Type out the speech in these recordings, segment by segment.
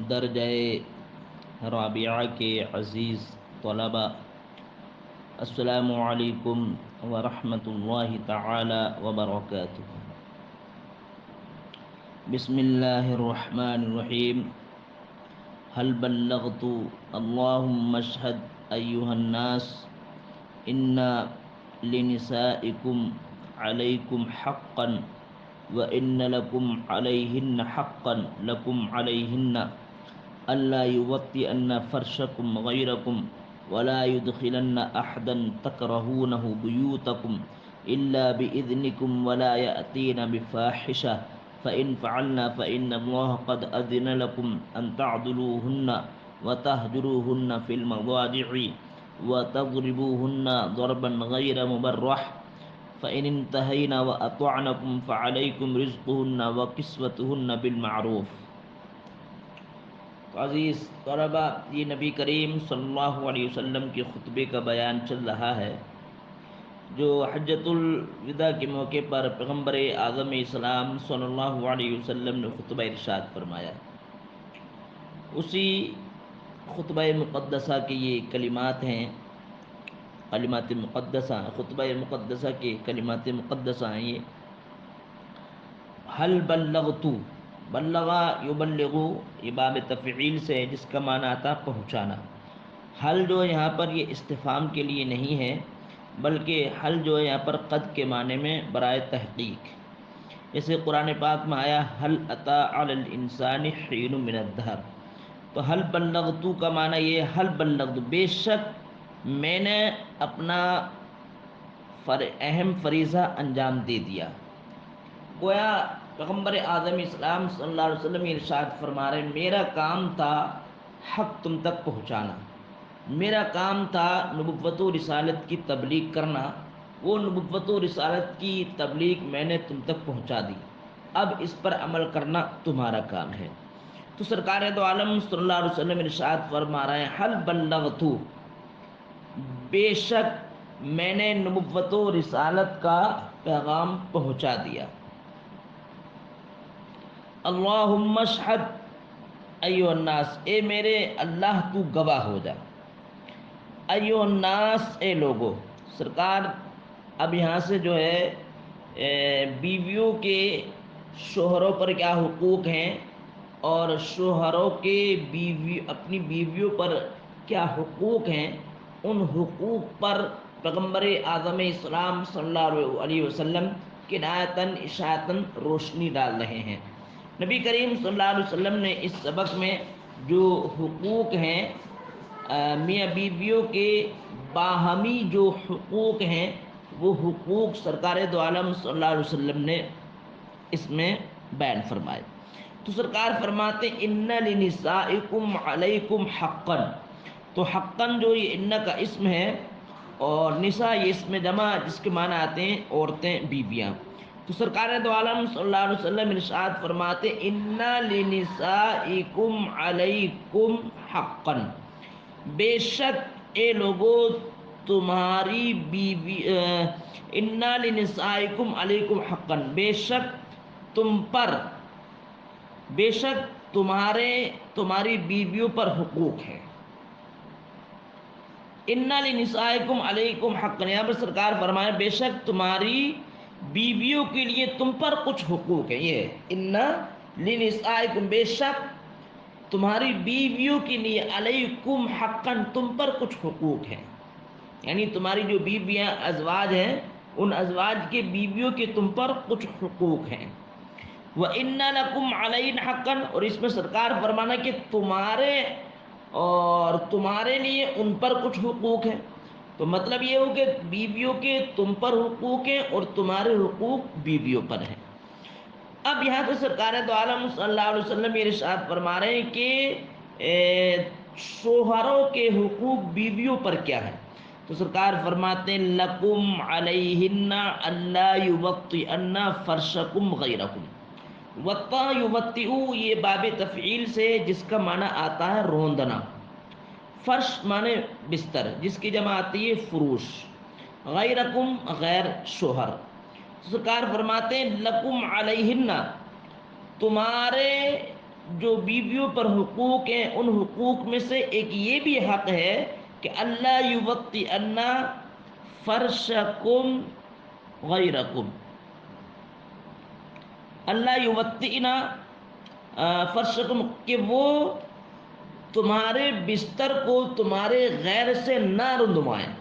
درجہ رابعہ کے عزیز طلباء، السلام علیکم ورحمۃ اللہ تعالی وبرکاتہ۔ بسم اللہ الرحمن الرحیم۔ هل بلغت اللهم اشهد أيها الناس إن لنسائكم عليكم حقا وإن لكم عليهن حقا لكم عليهن ألا يوطئن فرشكم غيركم ولا يدخلن أحدا تكرهونه بيوتكم إلا بإذنكم ولا يأتين بفاحشة فإن فعلنا فإن الله قد أذن لكم أن تعضلوهن وتهجروهن في المضاجع وتضربوهن ضربا غير مبرح فإن انتهين وأطعنكم فعليكم رزقهن وكسوتهن بالمعروف۔ تو عزیز طلباء، یہ نبی کریم صلی اللہ علیہ وسلم کے خطبے کا بیان چل رہا ہے جو حجۃ الوداع کے موقع پر پیغمبر اعظم اسلام صلی اللہ علیہ وسلم نے خطبہ ارشاد فرمایا۔ اسی خطبہ مقدسہ کے یہ کلمات ہیں، کلمات مقدسہ، خطبہ مقدسہ کے کلمات مقدسہ ہیں یہ۔ حل بلغت، بلغا یبلغو، یہ باب تفعیل سے ہے جس کا معنی آتا پہنچانا۔ حل جو یہاں پر یہ استفہام کے لیے نہیں ہے، بلکہ حل جو ہے یہاں پر قد کے معنی میں برائے تحقیق، جیسے قرآن پاک میں آیا حل اتی علی الانسان حین من الدہر، تو حل بلغت کا معنی یہ حل بلغت، بے شک میں نے اپنا اہم فریضہ انجام دے دیا۔ گویا پیغمبر اعظم اسلام صلی اللہ علیہ وسلم ارشاد فرما رہے میرا کام تھا حق تم تک پہنچانا، میرا کام تھا نبوت و رسالت کی تبلیغ کرنا، وہ نبوت و رسالت کی تبلیغ میں نے تم تک پہنچا دی، اب اس پر عمل کرنا تمہارا کام ہے۔ تو سرکار دو عالم صلی اللہ علیہ وسلم ارشاد فرما رہے ہیں حل بلغت، بے شک میں نے نبوت و رسالت کا پیغام پہنچا دیا۔ اللہم اشہد ایھا الناس، اے میرے اللہ تو گواہ ہو جا، ایھا الناس اے لوگو۔ سرکار اب یہاں سے جو ہے بیویوں کے شوہروں پر کیا حقوق ہیں اور شوہروں کے اپنی بیویوں پر کیا حقوق ہیں، ان حقوق پر پیغمبر اعظم اسلام صلی اللہ علیہ وسلم کنایتاً اشاعتاً روشنی ڈال رہے ہیں۔ نبی کریم صلی اللہ علیہ وسلم نے اس سبق میں جو حقوق ہیں میاں بیویوں کے باہمی جو حقوق ہیں وہ حقوق سرکار دو عالم صلی اللہ علیہ وسلم نے اس میں بیان فرمائے۔ تو سرکار فرماتے ان لنسائکم علیکم حقا، تو حقا جو یہ ان کا اسم ہے اور نساء یہ اسم جمع جس کے معنی آتے ہیں عورتیں، بیویاں۔ تو سرکار دو عالم صلی اللہ علیہ وسلم ارشاد فرماتے ان لنسائکم علیکم حقا، بے شک اے لوگو تمہاری بیوی، ان لنسائکم علیکم حقا، بے شک تم پر، بے شک تمہاری بیویوں پر حقوق ہے۔ ان لنسائکم علیکم حقا، یہاں پر سرکار فرمائے بے شک تمہاری بیویوں کے لیے تم پر کچھ حقوق ہیں۔ یہ ان لنسائکم، بے شک تمہاری بیویوں کے لیے علیکم حقا، تم پر کچھ حقوق ہیں، یعنی تمہاری جو بیویاں ازواج ہیں ان ازواج کے بیویوں کے تم پر کچھ حقوق ہیں۔ وَإِنَّ لَكُمْ عَلَيْنَ حَقًّا، اور اس میں سرکار فرمانا کہ تمہارے لیے ان پر کچھ حقوق ہیں۔ تو مطلب یہ ہو کہ بیویوں کے تم پر حقوق ہیں اور تمہارے حقوق بیویوں پر ہیں۔ اب یہاں تو سرکار دو عالم صلی اللہ علیہ وسلم یہ ارشاد فرما رہے ہیں کہ شوہروں کے حقوق بیویوں پر کیا ہے۔ تو سرکار فرماتے ہیں لکم علیہن الا یوطئن فرشکم غیرکم، وطا یوطئ یہ باب تفعیل سے جس کا معنی آتا ہے روندنا، فرش معنی بستر جس کی جمع آتی ہے فروش، غیرکم غیر شوہر۔ سرکار فرماتے ہیں لکم علیہن، تمہارے جو بیویوں پر حقوق ہیں ان حقوق میں سے ایک یہ بھی حق ہے کہ اللہ یوطئن فرشکم غیرکم، اللہ یوطئن فرشکم، کہ وہ تمہارے بستر کو تمہارے غیر سے نہ رندمائیں۔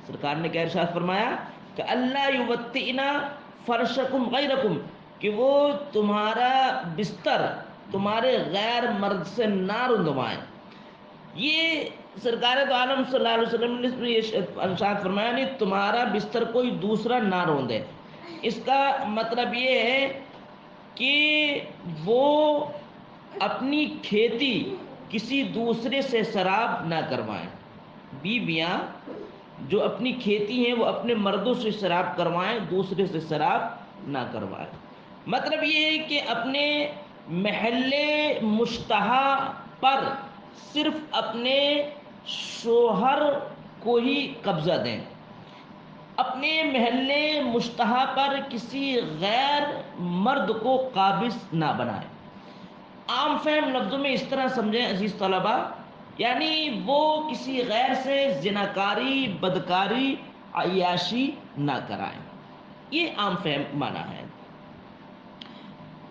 سرکار نے کیا ارشاد فرمایا کہ اللہ یوطئن فرشکم غیرکم، کہ وہ تمہارا بستر تمہارے غیر مرد سے نہ رندمائیں۔ یہ سرکار تو عالم صلی اللہ علیہ وسلم نے یہ ارشاد فرمایا، نہیں تمہارا بستر کوئی دوسرا نہ روندے۔ اس کا مطلب یہ ہے کہ وہ اپنی کھیتی کسی دوسرے سے شراب نہ کروائیں۔ بیویاں جو اپنی کھیتی ہیں وہ اپنے مردوں سے شراب کروائیں، دوسرے سے شراب نہ کروائیں۔ مطلب یہ ہے کہ اپنے محل مشتہا پر صرف اپنے شوہر کو ہی قبضہ دیں، اپنے محل مشتہا پر کسی غیر مرد کو قابض نہ بنائیں۔ عام فہم لفظوں میں اس طرح سمجھیں عزیز طلباء، یعنی وہ کسی غیر سے زناکاری، بدکاری، عیاشی نہ کرائیں، یہ عام فہم معنی ہے۔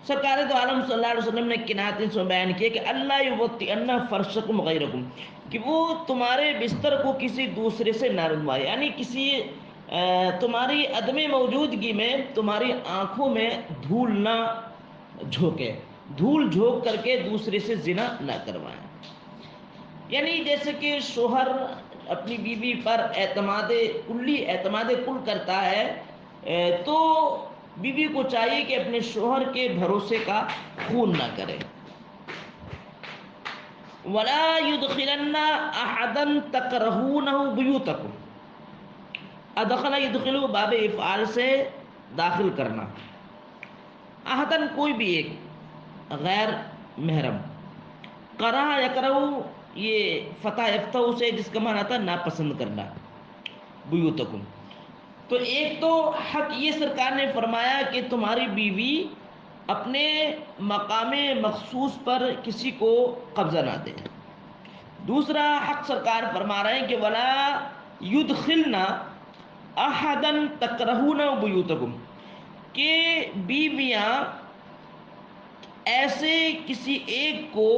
سرکار تو عالم صلی اللہ علیہ وسلم نے کنایت سے بیان کیا کہ اللہ یوطئن فرشکم غیرکم، کہ وہ تمہارے بستر کو کسی دوسرے سے نہ رندمائے، یعنی کسی تمہاری عدم موجودگی میں تمہاری آنکھوں میں دھول نہ جھونکے، دھول جھونک کر کے دوسرے سے زنا نہ کروائیں۔ یعنی جیسے کہ شوہر اپنی بیوی پر اعتماد کل کرتا ہے، تو بیوی کو چاہیے کہ اپنے شوہر کے بھروسے کا خون نہ کرے۔ وَلَا يُدْخِلَنَّ أَحَدًا تَكْرَهُونَهُ بُيُوتَكُمْ، ادخل يدخل باب افعال سے داخل کرنا، احدن کوئی بھی ایک غیر محرم، کرہ یکرہ یہ فتح یفتح سے جس کا معنی تھا ناپسند کرنا، بیوتکم، تو ایک تو حق یہ سرکار نے فرمایا کہ تمہاری بیوی اپنے مقام مخصوص پر کسی کو قبضہ نہ دے۔ دوسرا حق سرکار فرما رہے ہیں کہ ولا یدخلنا احدا تکرہون بیوتکم، کہ بیویاں ایسے کسی ایک کو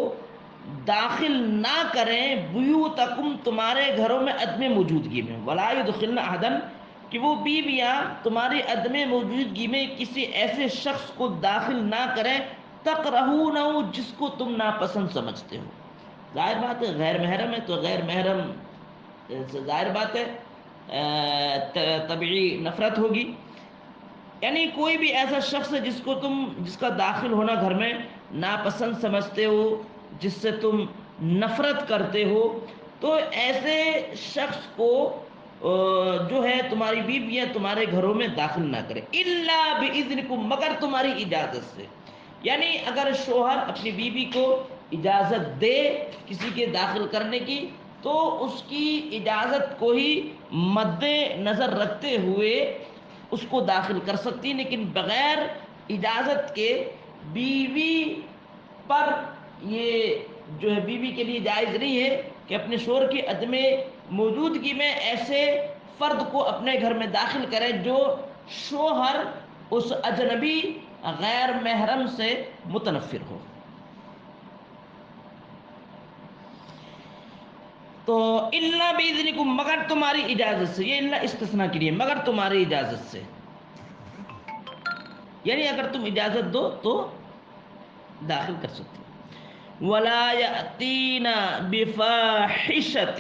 داخل نہ کریں بیوتکم تمہارے گھروں میں عدم موجودگی میں، ولا یدخلن احدا، کہ وہ بیویاں تمہاری عدم موجودگی میں کسی ایسے شخص کو داخل نہ کریں تکرہونہ، جس کو تم ناپسند سمجھتے ہو۔ ظاہر بات ہے غیر محرم ہے تو غیر محرم سے ظاہر بات ہے طبعی نفرت ہوگی، یعنی کوئی بھی ایسا شخص ہے جس کا داخل ہونا گھر میں ناپسند سمجھتے ہو، جس سے تم نفرت کرتے ہو، تو ایسے شخص کو جو ہے تمہاری بیویاں تمہارے گھروں میں داخل نہ کرے، الا باذنکم، مگر تمہاری اجازت سے۔ یعنی اگر شوہر اپنی بیوی کو اجازت دے کسی کے داخل کرنے کی تو اس کی اجازت کو ہی مد نظر رکھتے ہوئے اس کو داخل کر سکتی، لیکن بغیر اجازت کے بیوی پر یہ جو ہے بیوی کے لیے جائز نہیں ہے کہ اپنے شوہر کی عدم موجودگی میں ایسے فرد کو اپنے گھر میں داخل کرے جو شوہر اس اجنبی غیر محرم سے متنفر ہو۔ تو الا باذنکم، مگر تمہاری اجازت سے، یہ الا استثناء کے لیے، مگر تمہاری اجازت سے، یعنی اگر تم اجازت دو تو داخل کر سکتے ہو۔ ولا یاتین بفاحشۃ،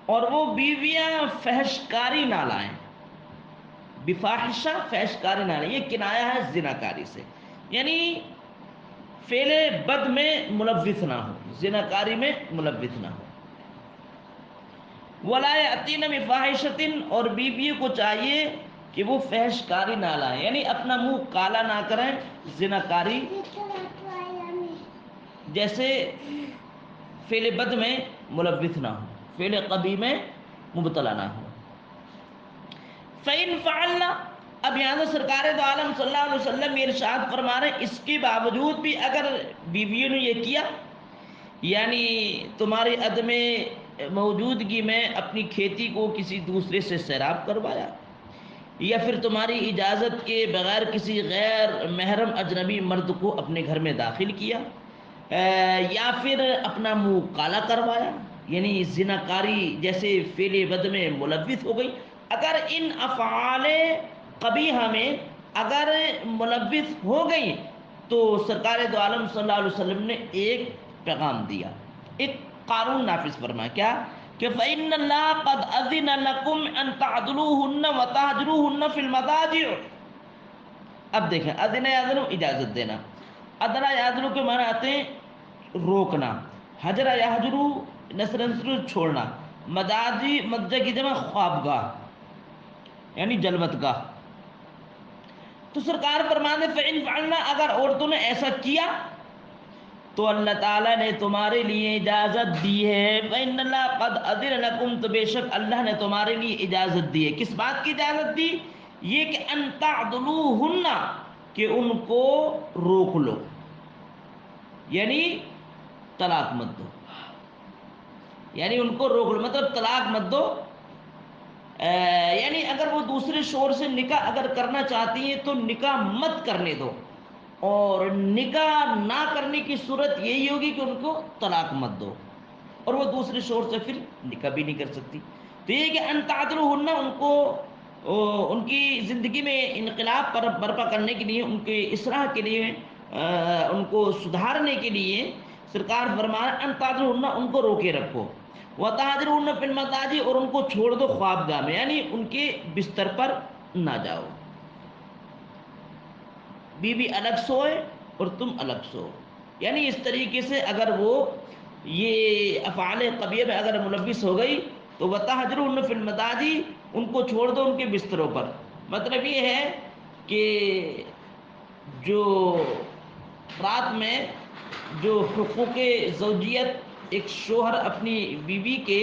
اور وہ بیویاں فحشکاری نہ لائیں، بفاحشہ فحشکاری نہ لائیں، یہ کنایا ہے زناکاری سے، یعنی فعل بد میں ملوث نہ ہو، زناکاری میں ملوث نہ ہو۔ ولا یاتین بفاحشۃ، اور بیویوں کو چاہیے کہ وہ فحشکاری نہ لائیں، یعنی اپنا منہ کالا نہ کریں، زناکاری جیسے فعل بد میں ملوث نہ ہو، فعل قبیح میں مبتلا نہ ہو۔ فإن فعلنا، اب یہاں سے سرکار دو عالم صلی اللہ علیہ وسلم یہ ارشاد فرما رہے ہیں اس کے باوجود بھی اگر بیویوں نے یہ کیا، یعنی تمہاری عدم موجودگی میں اپنی کھیتی کو کسی دوسرے سے سیراب کروایا، یا پھر تمہاری اجازت کے بغیر کسی غیر محرم اجنبی مرد کو اپنے گھر میں داخل کیا، یا پھر اپنا منہ کالا کروایا، یعنی زناکاری جیسے فعل بد میں ملوث ہو گئی، اگر ان افعال قبیحہ میں اگر ملوث ہو گئی تو سرکار دو عالم صلی اللہ علیہ وسلم نے ایک پیغام دیا، ایک قانون نافذ فرمایا، کیا کہ فَإِنَّ اللَّهَ قَدْ أَذِنَ لَكُمْ أَن تَعْدُلُوهُنَّ وَتَهْجُرُوهُنَّ فِي الْمَضَاجِعِ۔ اب دیکھیں اذن یاذن اجازت دینا، ادنا یاذن کے معنی آتے ہیں روکنا، حجر یحجرو نصر چھوڑنا، مداجی مدجع کی جمع خوابگاہ یعنی جلوت گاہ۔ تو سرکار فرماتے فَإِنْ فَعَلْنَا، اگر عورتوں نے ایسا کیا تو اللہ تعالیٰ نے تمہارے لیے اجازت دی ہے، فَإِنَّ اللَّهَ قَدْ أَذِنَ لَكُمْ، تو بے شک اللہ نے تمہارے لیے اجازت دی ہے۔ کس بات کی اجازت دی؟ یہ کہ أَن تَعْدُلُوهُنَّ، کہ ان کو روک لو، یعنی طلاق مت دو، یعنی ان کو روک لو مطلب طلاق مت دو، یعنی اگر وہ دوسرے شوہر سے نکاح اگر کرنا چاہتی ہیں تو نکاح مت کرنے دو، اور نکاح نہ کرنے کی صورت یہی ہوگی کہ ان کو طلاق مت دو، اور وہ دوسرے شوہر سے پھر نکاح بھی نہیں کر سکتی۔ تو یہ کہ ان تعدلوہن، ان کو ان کی زندگی میں انقلاب برپا کرنے کے لیے، ان کے اصلاح کے لیے، ان کو سدھارنے کے لیے سرکار فرما رہا ان تعدلوہن، ان کو روکے رکھو، وَتَحْجُرُوهُنَّ فِي الْمَضَاجِعِ، اور ان کو چھوڑ دو خوابگاہ میں، یعنی ان کے بستر پر نہ جاؤ، بیوی الگ سوئے اور تم الگ سو، یعنی اس طریقے سے اگر وہ یہ افعال قبیح میں اگر ملوث ہو گئی تو وَتَحْجُرُوهُنَّ فِي الْمَضَاجِعِ، ان کو چھوڑ دو ان کے بستروں پر۔ مطلب یہ ہے کہ جو رات میں جو حقوق زوجیت ایک شوہر اپنی بیوی کے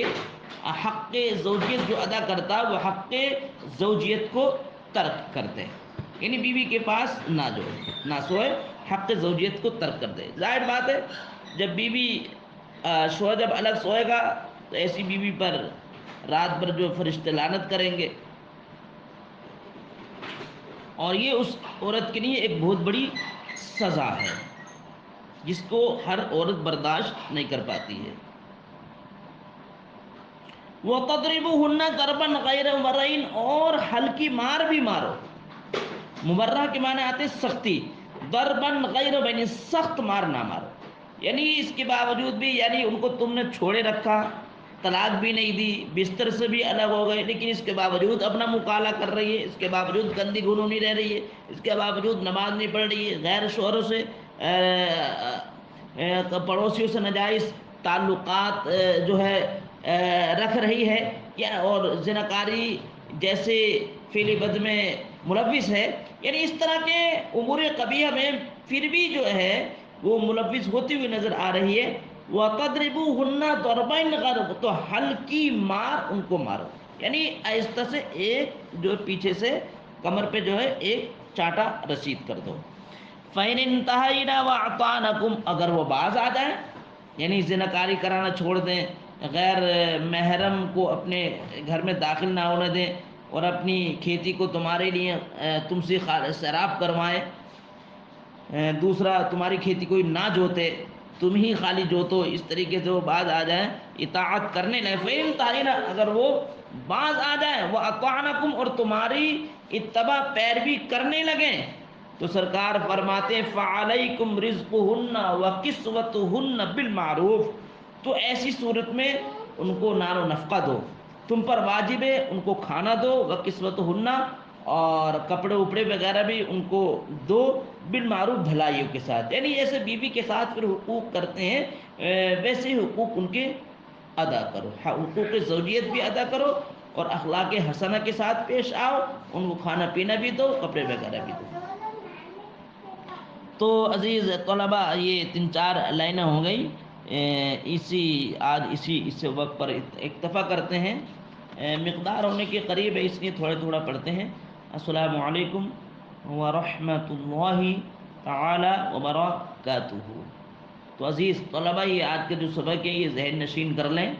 حق زوجیت جو ادا کرتا ہے وہ حق زوجیت کو ترک کرتے ہیں، یعنی بیوی کے پاس نہ سوئے، حق زوجیت کو ترک کر دے۔ ظاہر بات ہے جب بیوی شوہر جب الگ سوئے گا تو ایسی بیوی پر رات بھر جو فرشتے لعنت کریں گے، اور یہ اس عورت کے لیے ایک بہت بڑی سزا ہے جس کو ہر عورت برداشت نہیں کر پاتی ہے۔ وَتَضْرِبُوهُنَّ ضَرْبًا غَيْرَ مُبَرِّحٍ، اور ہلکی مار بھی مارو، مبرہ کے معنی آتے سختی، ضرباً غیر یعنی سخت مار نہ مارو، یعنی اس کے باوجود بھی یعنی ان کو تم نے چھوڑے رکھا، طلاق بھی نہیں دی، بستر سے بھی الگ ہو گئے، لیکن اس کے باوجود اپنا مکالہ کر رہی ہے، اس کے باوجود گندی گھنونی رہ رہی ہے، اس کے باوجود نماز نہیں پڑھ رہی ہے، غیر شوہروں سے پڑوسیوں سے ناجائز تعلقات جو ہے رکھ رہی ہے، یا اور زناکاری جیسے فعل بد میں ملوث ہے، یعنی اس طرح کے امور قبیحہ میں پھر بھی جو ہے وہ ملوث ہوتی ہوئی نظر آ رہی ہے۔ وَتَضْرِبُوهُنَّ ضَرْبَيْنِ غَيْرَ، تو ہلکی مار ان کو مارو، یعنی آہستہ سے ایک جو پیچھے سے کمر پہ جو ہے ایک چاٹا رسید کر دو۔ فَإِنِ انْتَهَيْنَ وَأَطَعْنَكُمْ، اگر وہ باز آ جائیں، یعنی زناکاری کرانا چھوڑ دیں، غیر محرم کو اپنے گھر میں داخل نہ ہونے دیں، اور اپنی کھیتی کو تمہارے لیے تم سے سیراب کروائیں، دوسرا تمہاری کھیتی کوئی نہ جوتے، تم ہی خالی جوتو، اس طریقے سے وہ باز آ جائیں اطاعت کرنے لگے، فَإِنْ تَعِنَا، اگر وہ باز آ جائیں، وَأَطَعْنَكُمْ، اور تمہاری اتباع پیروی کرنے لگیں، تو سرکار فرماتے ہیں فَعَلَيْكُمْ رِزْقُهُنَّ وَكِسْوَتُهُنَّ بِالْمَعْرُوفِ، تو ایسی صورت میں ان کو نان و نفقہ دو، تم پر واجب ہے ان کو کھانا دو، وَكِسْوَتُهُنَّ، اور کپڑے اپڑے وغیرہ بھی ان کو دو، بالمعروف بھلائیوں کے ساتھ، یعنی جیسے بیوی کے ساتھ پھر حقوق کرتے ہیں ویسے ہی حقوق ان کے ادا کرو، حقوق زوجیت بھی ادا کرو، اور اخلاق حسنہ کے ساتھ پیش آؤ، ان کو کھانا پینا بھی دو، کپڑے وغیرہ بھی دو۔ تو عزیز طلباء یہ 3-4 لائنیں ہو گئی، آج اسی وقت پر اکتفا کرتے ہیں، مقدار ہونے کے قریب ہے اس لیے تھوڑا تھوڑا پڑھتے ہیں۔ السلام علیکم ورحمۃ اللہ تعالی وبرکاتہ۔ تو عزیز طلبہ، یہ آج کے جو سبق ہے یہ ذہن نشین کر لیں،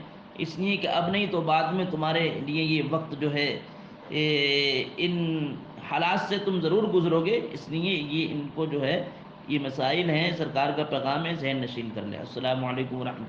اس لیے کہ اب نہیں تو بعد میں تمہارے لیے یہ وقت جو ہے ان حالات سے تم ضرور گزرو گے، اس لیے یہ ان کو جو ہے یہ مسائل ہیں، سرکار کا پیغام ہے، ذہن نشین کر لیں۔ السلام علیکم ورحمۃ اللہ۔